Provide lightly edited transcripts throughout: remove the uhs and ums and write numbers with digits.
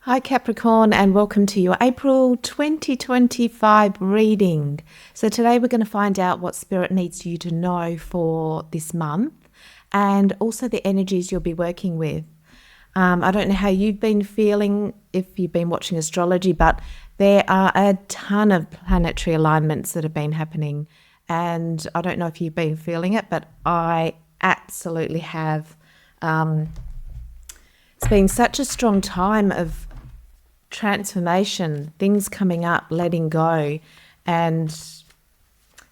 Hi Capricorn, and welcome to your April 2025 reading. So today we're going to find out what Spirit needs you to know for this month and also the energies you'll be working with. I don't know how you've been feeling if you've been watching astrology, but there are a ton of planetary alignments that have been happening, and I don't know if you've been feeling it, but I absolutely have. It's been such a strong time of transformation, things coming up, letting go, and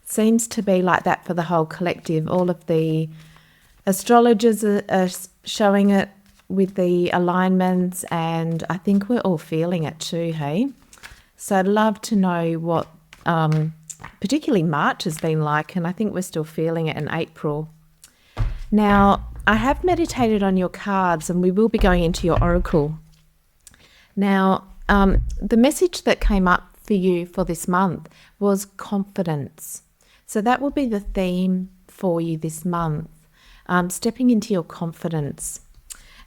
seems to be like that for the whole collective. All of the astrologers are showing it with the alignments, and I think we're all feeling it too, hey? So I'd love to know what particularly March has been like, and I think we're still feeling it in April. Now, I have meditated on your cards, and we will be going into your oracle. Now, the message that came up for you for this month was confidence. So that will be the theme for you this month, stepping into your confidence.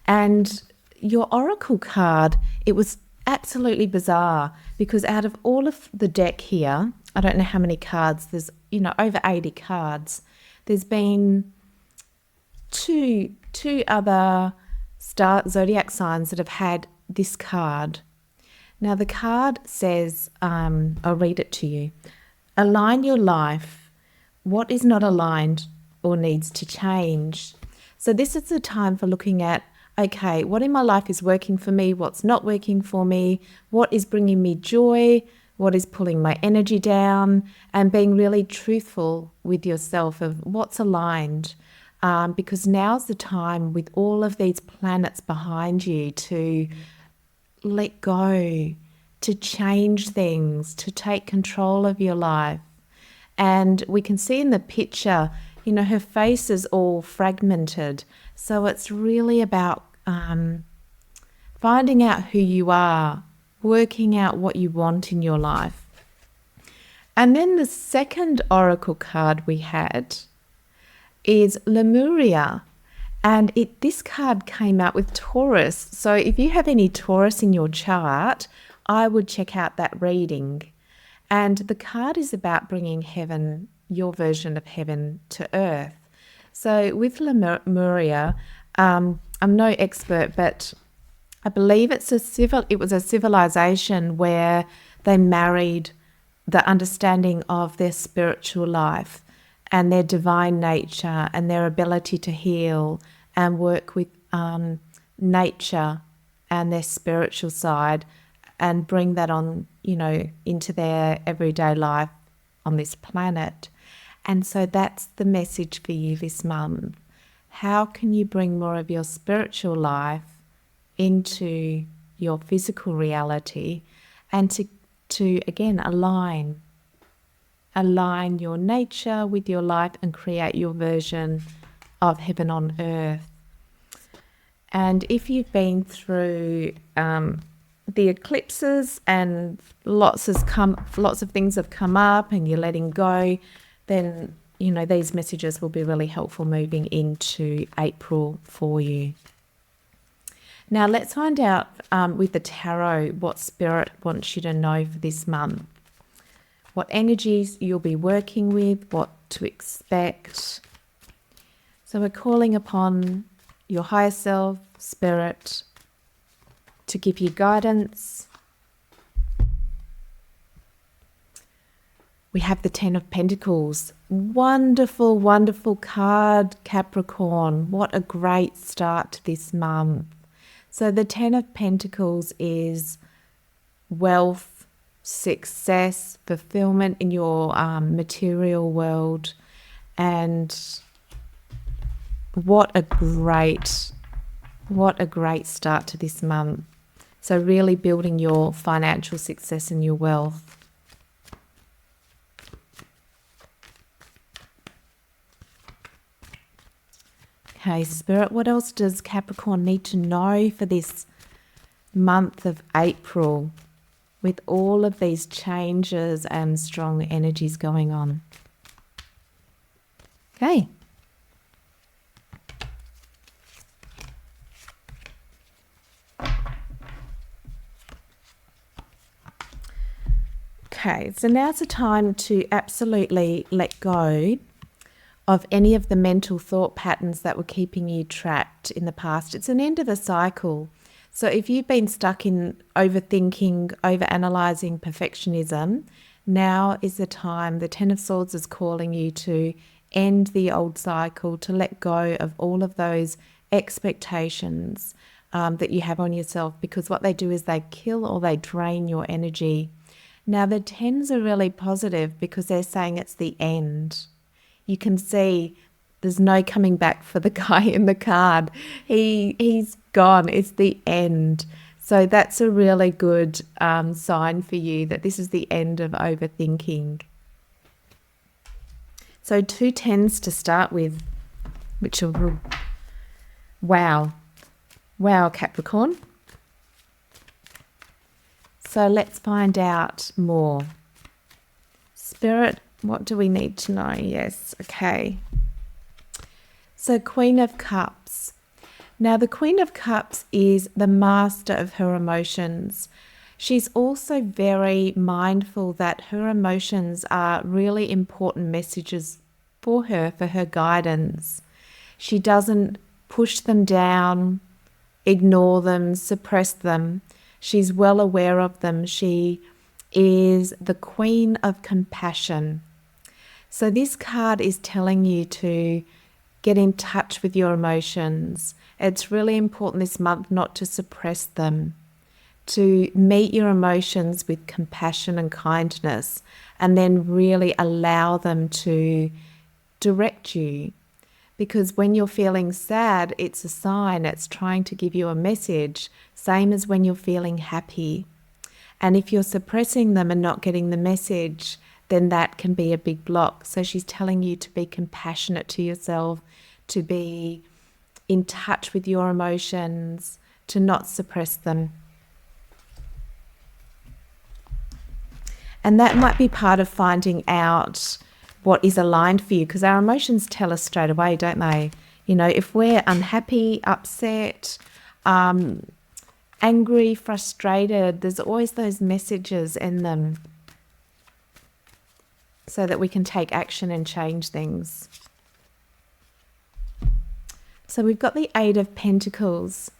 And your oracle card, it was absolutely bizarre because out of all of the deck here, I don't know how many cards, there's, over 80 cards. There's been two other zodiac signs that have had this card. Now the card says, I'll read it to you. Align your life. What is not aligned or needs to change? So this is the time for looking at, okay, what in my life is working for me? What's not working for me? What is bringing me joy? What is pulling my energy down? And being really truthful with yourself of what's aligned. Because now's the time with all of these planets behind you to let go, to change things, to take control of your life. And we can see in the picture, her face is all fragmented. So it's really about finding out who you are, working out what you want in your life. And then the second oracle card we had is Lemuria. And this card came out with Taurus. So if you have any Taurus in your chart, I would check out that reading. And the card is about bringing heaven, your version of heaven, to earth. So with Lemuria, I'm no expert, but I believe it was a civilization where they married the understanding of their spiritual life and their divine nature and their ability to heal and work with nature and their spiritual side and bring that on, into their everyday life on this planet. And so that's the message for you this month. How can you bring more of your spiritual life into your physical reality and to again, align your nature with your life and create your version of heaven on earth. And if you've been through the eclipses and lots of things have come up and you're letting go, then these messages will be really helpful moving into April for you. Now let's find out with the tarot what Spirit wants you to know for this month. What energies you'll be working with, what to expect. So we're calling upon your higher self, Spirit, to give you guidance. We have the Ten of Pentacles. Wonderful, wonderful card, Capricorn. What a great start to this month. So the Ten of Pentacles is wealth, success, fulfillment in your material world, and what a great start to this month. So really building your financial success and your wealth. Okay, Spirit, what else does Capricorn need to know for this month of April with all of these changes and strong energies going on? Okay. Okay, so now's the time to absolutely let go of any of the mental thought patterns that were keeping you trapped in the past. It's an end of a cycle. So if you've been stuck in overthinking, overanalyzing, perfectionism, now is the time. The Ten of Swords is calling you to end the old cycle, to let go of all of those expectations that you have on yourself, because what they do is they kill or they drain your energy. Now the tens are really positive because they're saying it's the end. You can see there's no coming back for the guy in the card. He's gone. It's the end. So that's a really good sign for you that this is the end of overthinking. So 2 tens to start with, which are, wow, Capricorn. So let's find out more. Spirit, what do we need to know? Yes, okay. So Queen of Cups. Now the Queen of Cups is the master of her emotions. She's also very mindful that her emotions are really important messages for her guidance. She doesn't push them down, ignore them, suppress them. She's well aware of them. She is the Queen of Compassion. So this card is telling you to get in touch with your emotions. It's really important this month not to suppress them, to meet your emotions with compassion and kindness, and then really allow them to direct you. Because when you're feeling sad, it's a sign, it's trying to give you a message, same as when you're feeling happy. And if you're suppressing them and not getting the message, then that can be a big block. So she's telling you to be compassionate to yourself, to be in touch with your emotions, to not suppress them. And that might be part of finding out what is aligned for you, because our emotions tell us straight away, don't they? You know, if we're unhappy, upset, angry, frustrated, there's always those messages in them so that we can take action and change things. So we've got the Eight of Pentacles.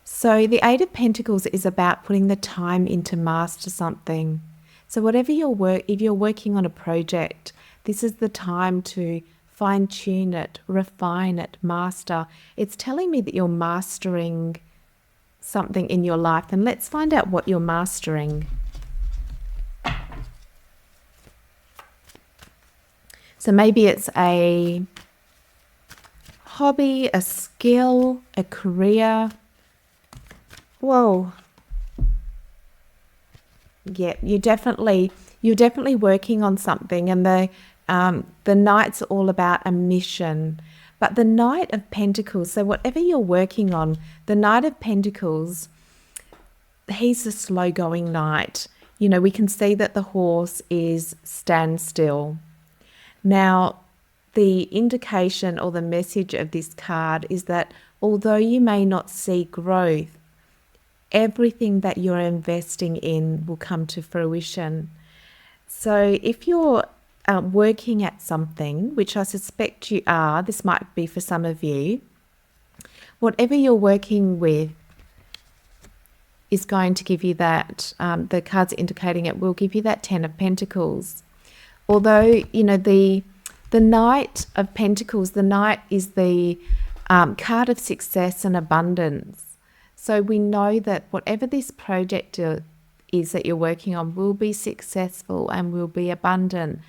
So the Eight of Pentacles is about putting the time in to master something. So whatever if you're working on a project, this is the time to fine-tune it, refine it, master. It's telling me that you're mastering something in your life. And let's find out what you're mastering. So maybe it's a hobby, a skill, a career. Whoa. Yeah, you're definitely working on something, and the Knight's all about a mission. But the Knight of Pentacles, so whatever you're working on, the Knight of Pentacles, he's a slow-going knight. You know, we can see that the horse is standstill. Now, the indication or the message of this card is that although you may not see growth, everything that you're investing in will come to fruition. So if you're working at something, which I suspect you are, this might be for some of you, whatever you're working with is going to give you that, the cards indicating it will give you that Ten of Pentacles. Although, you know, the Knight of Pentacles, the Knight is the card of success and abundance. So we know that whatever this project is that you're working on will be successful and will be abundant.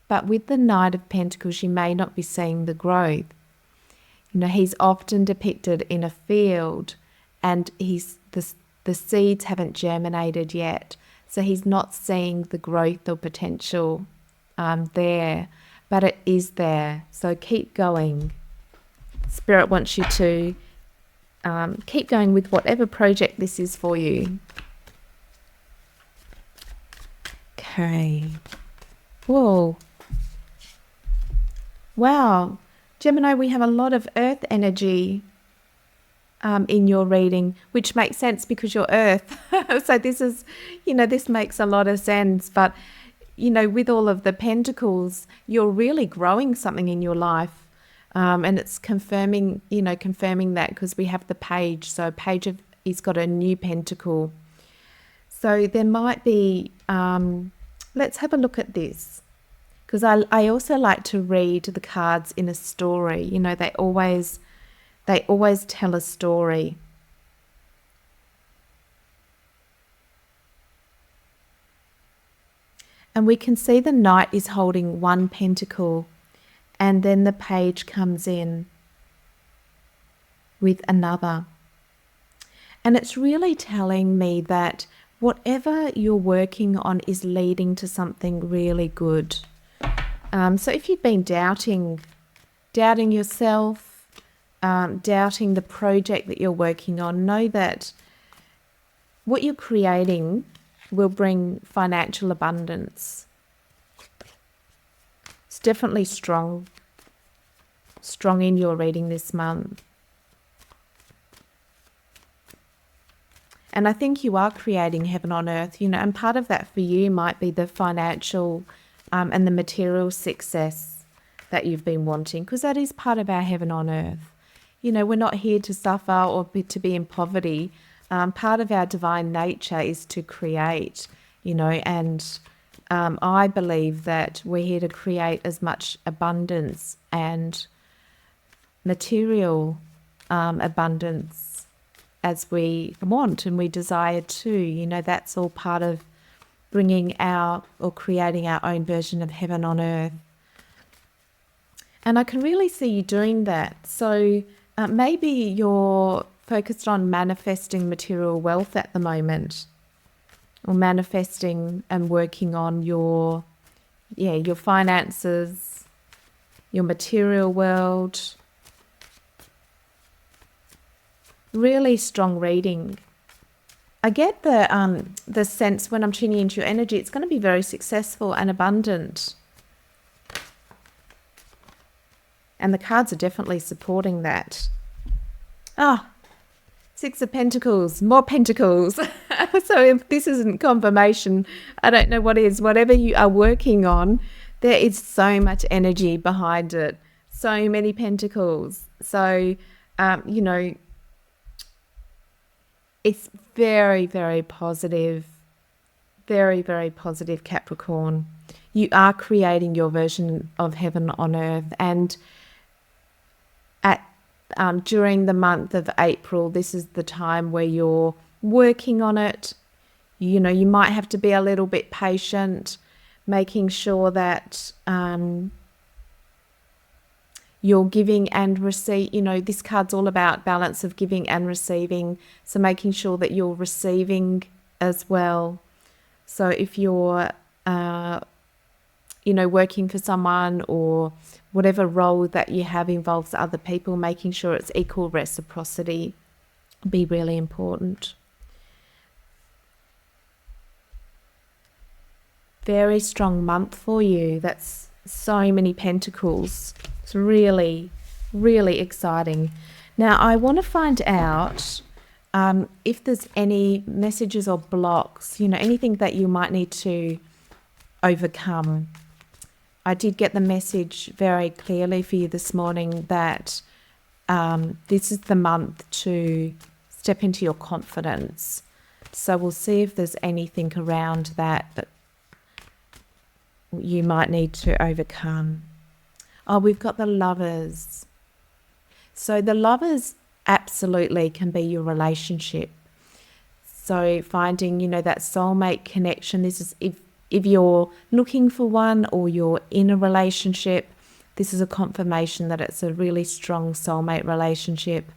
But with the Knight of Pentacles, you may not be seeing the growth. You know, he's often depicted in a field, and the seeds haven't germinated yet. So he's not seeing the growth or potential there, but it is there. So keep going. Spirit wants you to keep going with whatever project this is for you. Okay. Whoa. Wow. Gemini, we have a lot of earth energy in your reading, which makes sense because you're Earth. So this is, this makes a lot of sense. But, with all of the pentacles, you're really growing something in your life. And it's confirming that because we have the page. So page he's got a new pentacle. So there might be, let's have a look at this. Because I also like to read the cards in a story. They always tell a story. And we can see the knight is holding one pentacle, and then the page comes in with another. And it's really telling me that whatever you're working on is leading to something really good. So if you've been doubting yourself, doubting the project that you're working on, know that what you're creating will bring financial abundance. It's definitely strong in your reading this month. And I think you are creating heaven on earth, and part of that for you might be the financial and the material success that you've been wanting, because that is part of our heaven on earth. We're not here to suffer or to be in poverty. Part of our divine nature is to create, and I believe that we're here to create as much abundance and material abundance as we want and we desire to. That's all part of creating our own version of heaven on earth. And I can really see you doing that. So maybe you're focused on manifesting material wealth at the moment, or manifesting and working on your finances, your material world. Really strong reading. I get the sense when I'm tuning into your energy, it's going to be very successful and abundant. And the cards are definitely supporting that. Six of Pentacles, more Pentacles. So if this isn't confirmation, I don't know what is. Whatever you are working on, there is so much energy behind it. So many Pentacles. So, it's very, very positive. Very, very positive, Capricorn. You are creating your version of heaven on earth. And during the month of April, this is the time where you're working on it. You might have to be a little bit patient, making sure that you're giving and receive. This card's all about balance of giving and receiving. So making sure that you're receiving as well. So if you're, working for someone, or whatever role that you have involves other people, making sure it's equal reciprocity will be really important. Very strong month for you. That's so many Pentacles. It's really, really exciting. Now, I want to find out if there's any messages or blocks, anything that you might need to overcome. I did get the message very clearly for you this morning that this is the month to step into your confidence. So we'll see if there's anything around that you might need to overcome. We've got the Lovers. So the Lovers absolutely can be your relationship. So finding, that soulmate connection. This is if you're looking for one or you're in a relationship, this is a confirmation that it's a really strong soulmate relationship.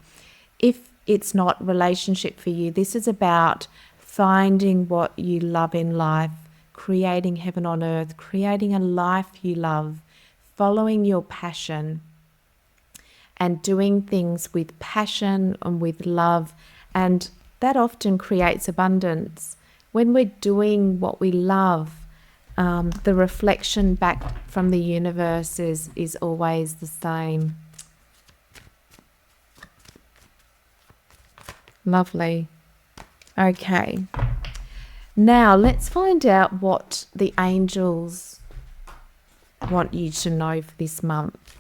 If it's not relationship for you, this is about finding what you love in life, creating heaven on earth, creating a life you love, following your passion, and doing things with passion and with love. And that often creates abundance. When we're doing what we love, the reflection back from the universe is always the same. Lovely. Okay. Now let's find out what the angels want you to know for this month.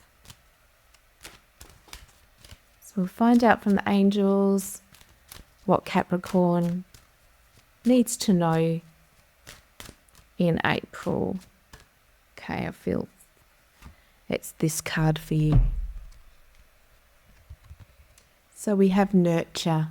So we'll find out from the angels what Capricorn needs to know in April. Okay, I feel it's this card for you. So we have nurture.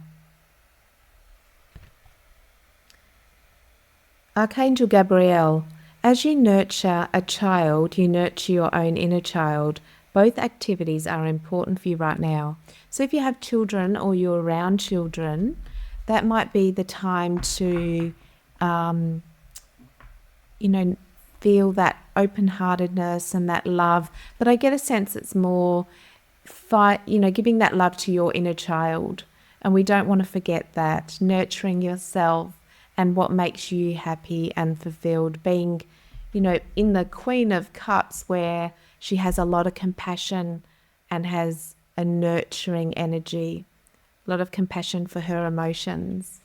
Archangel Gabriel, as you nurture a child, you nurture your own inner child. Both activities are important for you right now. So if you have children or you're around children, that might be the time to, feel that open-heartedness and that love. But I get a sense it's more, giving that love to your inner child. And we don't want to forget that, nurturing yourself and what makes you happy and fulfilled, being, in the Queen of Cups where she has a lot of compassion and has a nurturing energy, a lot of compassion for her emotions.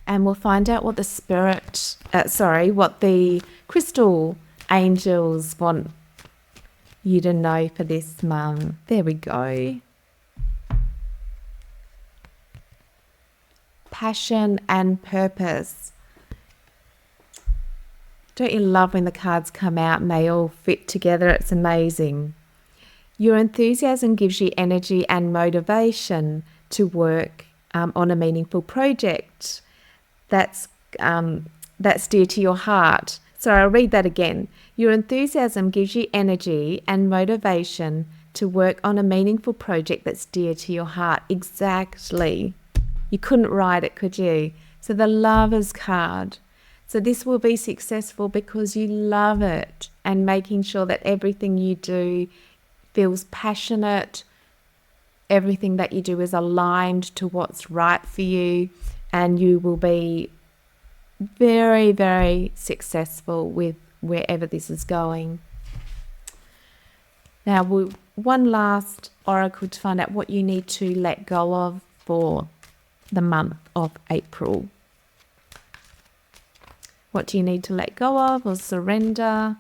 And we'll find out what what the crystal angels want you to know for this month. There we go. Passion and purpose. Don't you love when the cards come out and they all fit together? It's amazing. Your enthusiasm gives you energy and motivation to work on a meaningful project that's dear to your heart. So I'll read that again. Your enthusiasm gives you energy and motivation to work on a meaningful project that's dear to your heart. Exactly. You couldn't write it, could you? So the Lover's card. So this will be successful because you love it and making sure that everything you do feels passionate. Everything that you do is aligned to what's right for you, and you will be very, very successful with wherever this is going. Now, one last oracle to find out what you need to let go of for the month of April. What do you need to let go of or surrender?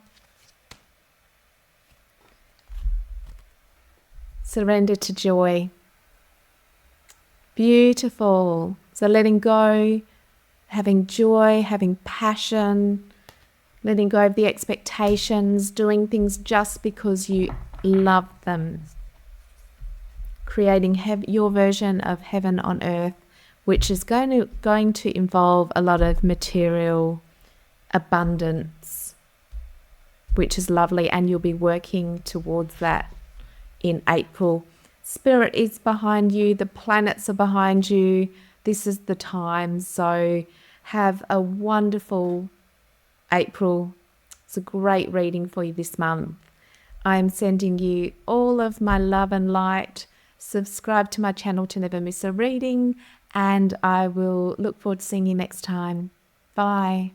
Surrender to joy. Beautiful. So letting go, having joy, having passion, letting go of the expectations, doing things just because you love them. Creating your version of heaven on earth, which is going to involve a lot of material abundance, which is lovely, and you'll be working towards that in April. Spirit is behind you, the planets are behind you. This is the time, so have a wonderful April. It's a great reading for you this month. I'm sending you all of my love and light. Subscribe to my channel to never miss a reading, and I will look forward to seeing you next time. Bye.